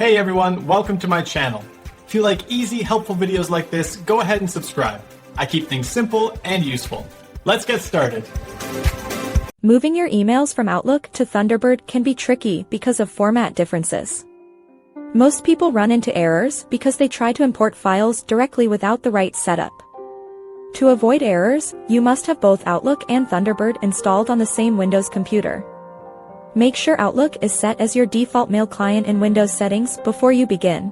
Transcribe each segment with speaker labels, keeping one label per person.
Speaker 1: Hey everyone, welcome to my channel. If you like easy, helpful videos like this, go ahead and subscribe. I keep things simple and useful. Let's get started.
Speaker 2: Moving your emails from Outlook to Thunderbird can be tricky because of format differences. Most people run into errors because they try to import files directly without the right setup. To avoid errors, you must have both Outlook and Thunderbird installed on the same Windows computer. Make sure Outlook is set as your default mail client in Windows settings before you begin.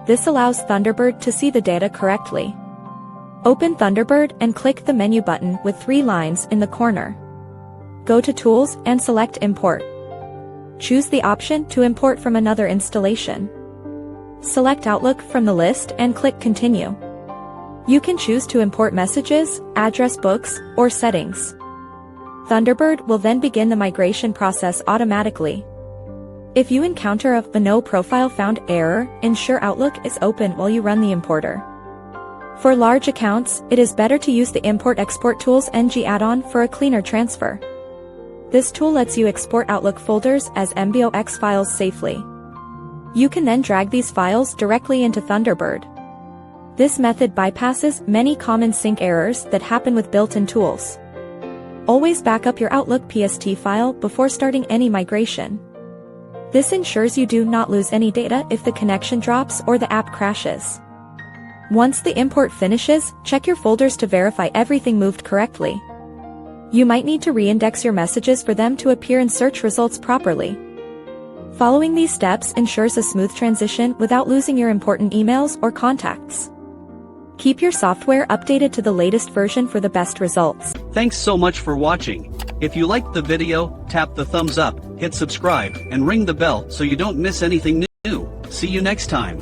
Speaker 2: This allows Thunderbird to see the data correctly. Open Thunderbird and click the menu button with 3 lines in the corner. Go to Tools and select Import. Choose the option to import from another installation. Select Outlook from the list and click Continue. You can choose to import messages, address books, or settings. Thunderbird will then begin the migration process automatically. If you encounter a "No profile found" error, ensure Outlook is open while you run the importer. For large accounts, it is better to use the Import-Export Tools NG add-on for a cleaner transfer. This tool lets you export Outlook folders as MBOX files safely. You can then drag these files directly into Thunderbird. This method bypasses many common sync errors that happen with built-in tools. Always back up your Outlook PST file before starting any migration. This ensures you do not lose any data if the connection drops or the app crashes. Once the import finishes, check your folders to verify everything moved correctly. You might need to reindex your messages for them to appear in search results properly. Following these steps ensures a smooth transition without losing your important emails or contacts. Keep your software updated to the latest version for the best results.
Speaker 3: Thanks so much for watching. If you liked the video, tap the thumbs up, hit subscribe, and ring the bell so you don't miss anything new. See you next time.